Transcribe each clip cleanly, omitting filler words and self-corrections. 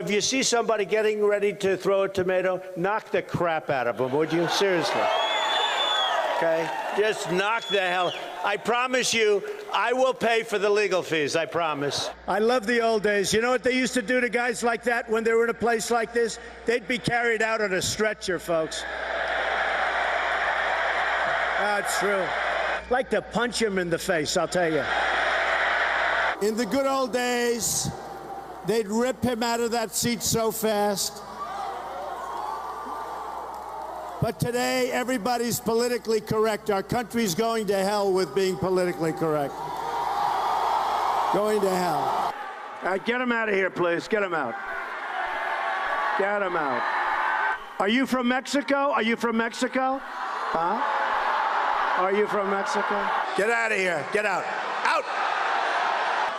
if you see somebody getting ready to throw a tomato, knock the crap out of them, would you? Seriously. Okay? Just knock the hell. I promise you, I will pay for the legal fees, I promise. I love the old days. You know what they used to do to guys like that when they were in a place like this? They'd be carried out on a stretcher, folks. That's true. I'd like to punch him in the face, I'll tell you. In the good old days, they'd rip him out of that seat so fast. But today, everybody's politically correct. Our country's going to hell with being politically correct. Going to hell. All right, get him out of here, please. Get him out. Get him out. Are you from Mexico? Are you from Mexico? Huh? Are you from Mexico? Get out of here. Get out. Out!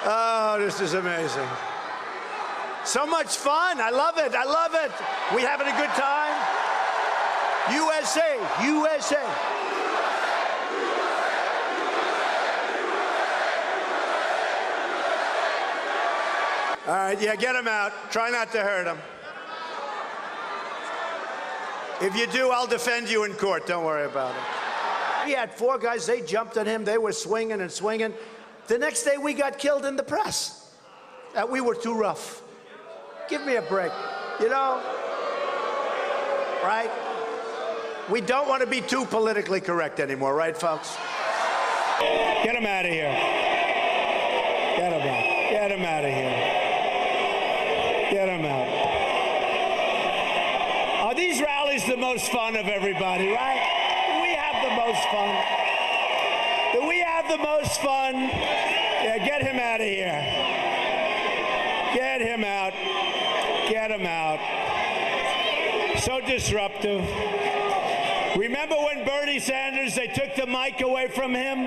Oh, this is amazing. So much fun. I love it. I love it. We having a good time? USA, USA. All right, yeah, get him out. Try not to hurt him. If you do, I'll defend you in court. Don't worry about it. He had 4 guys. They jumped on him. They were swinging and swinging. The next day, we got killed in the press. That we were too rough. Give me a break. You know? Right? We don't want to be too politically correct anymore, right, folks? Get him out of here. Get him out. Get him out of here. Get him out. Are these rallies the most fun of everybody, right? We have the most fun. Do we have the most fun? Yeah, get him out of here. Get him out. Get him out. So disruptive. Remember when Bernie Sanders, they took the mic away from him?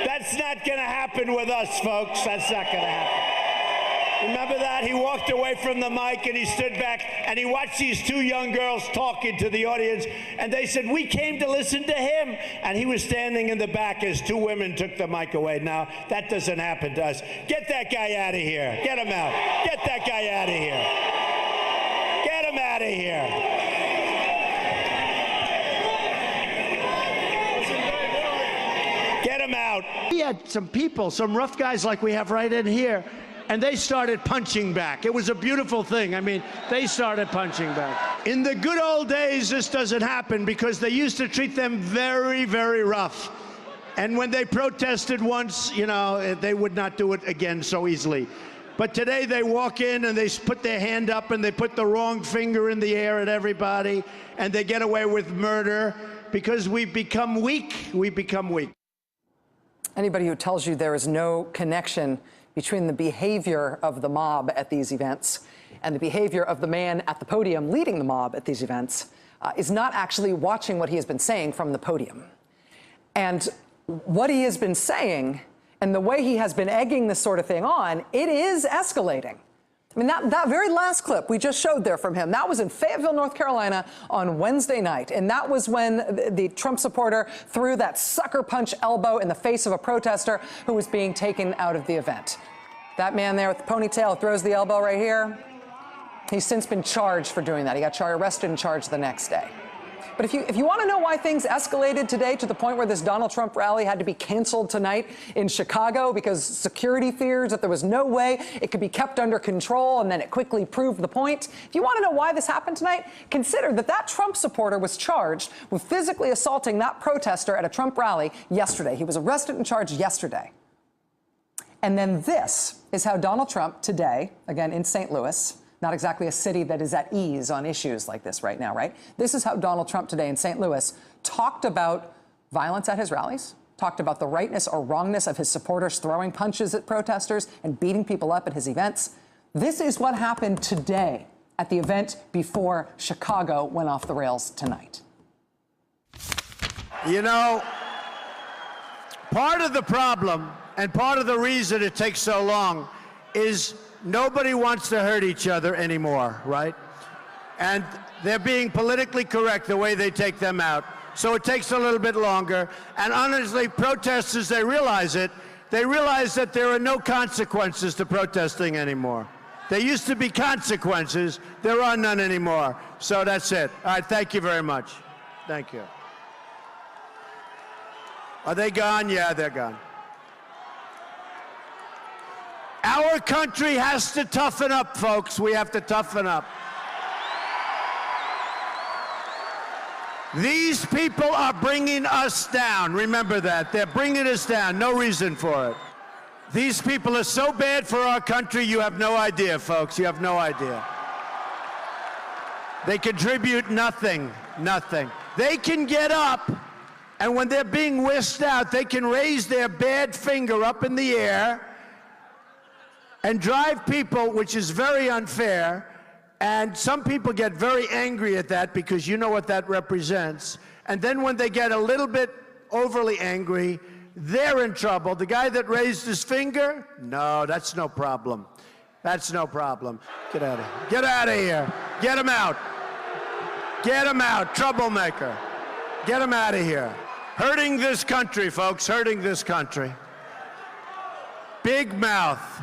That's not going to happen with us, folks. That's not going to happen. Remember that? He walked away from the mic and he stood back and he watched these 2 young girls talking to the audience, and they said, we came to listen to him. And he was standing in the back as 2 women took the mic away. Now, that doesn't happen to us. Get that guy out of here. Get him out. Get that guy out of here. Get him out of here. Get him out. We had some people, some rough guys like we have right in here, and they started punching back. It was a beautiful thing. I mean, they started punching back. In the good old days, this doesn't happen because they used to treat them very, very rough. And when they protested once, you know, they would not do it again so easily. But today they walk in and they put their hand up and they put the wrong finger in the air at everybody, and they get away with murder because we've become weak. We become weak. Anybody who tells you there is no connection between the behavior of the mob at these events and the behavior of the man at the podium leading the mob at these events is not actually watching what he has been saying from the podium. And what he has been saying and the way he has been egging this sort of thing on, it is escalating. I mean, that very last clip we just showed there from him, that was in Fayetteville, North Carolina on Wednesday night. And that was when the Trump supporter threw that sucker punch elbow in the face of a protester who was being taken out of the event. That man there with the ponytail throws the elbow right here. He's since been charged for doing that. He got arrested and charged the next day. But if you want to know why things escalated today to the point where this Donald Trump rally had to be canceled tonight in Chicago because security fears that there was no way it could be kept under control, and then it quickly proved the point. If you want to know why this happened tonight, consider that Trump supporter was charged with physically assaulting that protester at a Trump rally yesterday. He was arrested and charged yesterday. And then this is how Donald Trump today, again in St. Louis, not exactly a city that is at ease on issues like this right now, right? This is how Donald Trump today in St. Louis talked about violence at his rallies, talked about the rightness or wrongness of his supporters throwing punches at protesters and beating people up at his events. This is what happened today at the event before Chicago went off the rails tonight. You know, part of the problem and part of the reason it takes so long is nobody wants to hurt each other anymore, right? And they're being politically correct the way they take them out. So it takes a little bit longer. And honestly, protesters, they realize it. They realize that there are no consequences to protesting anymore. There used to be consequences. There are none anymore. So that's it. All right, thank you very much. Thank you. Are they gone? Yeah, they're gone. Our country has to toughen up, folks. We have to toughen up. These people are bringing us down. Remember that. They're bringing us down. No reason for it. These people are so bad for our country, you have no idea, folks. You have no idea. They contribute nothing, nothing. They can get up, and when they're being whisked out, they can raise their bad finger up in the air and drive people, which is very unfair. And some people get very angry at that because you know what that represents. And then when they get a little bit overly angry, they're in trouble. The guy that raised his finger, no, that's no problem. That's no problem. Get out of here. Get out of here. Get him out. Get him out, troublemaker. Get him out of here. Hurting this country, folks, hurting this country. Big mouth.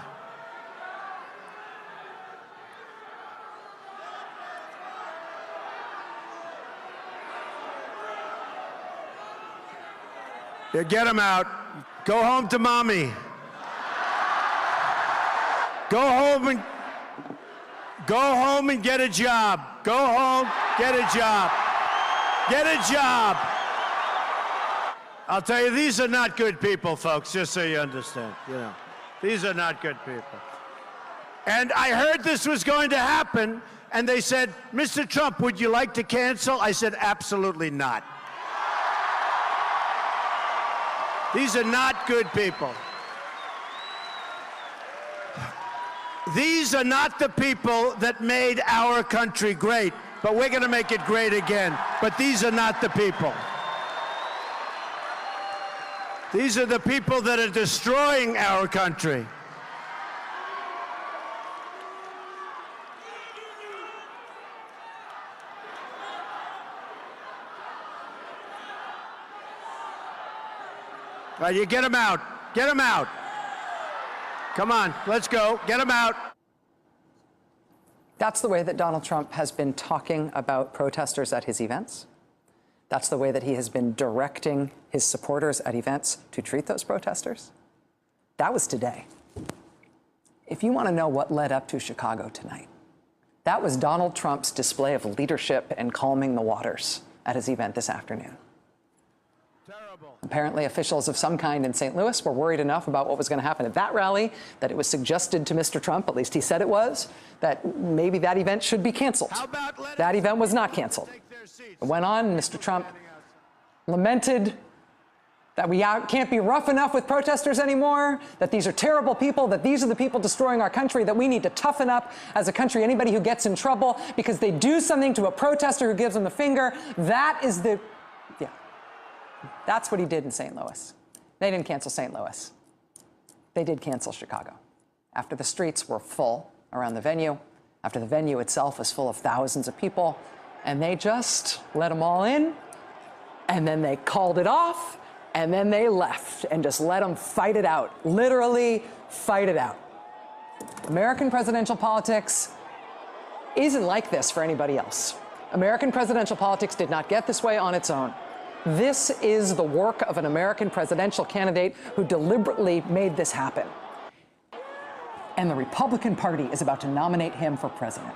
Yeah, get him out. Go home to mommy. Go home and get a job. Go home, get a job. Get a job. I'll tell you, these are not good people, folks, just so you understand. You know, these are not good people. And I heard this was going to happen, and they said, Mr. Trump, would you like to cancel? I said, absolutely not. These are not good people. These are not the people that made our country great, but we're going to make it great again. But these are not the people. These are the people that are destroying our country. All right, you get him out. Get him out. Come on, let's go. Get him out. That's the way that Donald Trump has been talking about protesters at his events. That's the way that he has been directing his supporters at events to treat those protesters. That was today. If you want to know what led up to Chicago tonight, that was Donald Trump's display of leadership and calming the waters at his event this afternoon. Apparently, officials of some kind in St. Louis were worried enough about what was going to happen at that rally that it was suggested to Mr. Trump, at least he said it was, that maybe that event should be canceled. That event was not canceled. It went on, and Mr. Trump lamented that we can't be rough enough with protesters anymore, that these are terrible people, that these are the people destroying our country, that we need to toughen up as a country. Anybody who gets in trouble because they do something to a protester who gives them the finger, that is the... Yeah. That's what he did in St. Louis. They didn't cancel St. Louis. They did cancel Chicago. After the streets were full around the venue, after the venue itself was full of thousands of people, and they just let them all in, and then they called it off, and then they left and just let them fight it out, literally fight it out. American presidential politics isn't like this for anybody else. American presidential politics did not get this way on its own. This is the work of an American presidential candidate who deliberately made this happen. And the Republican Party is about to nominate him for president.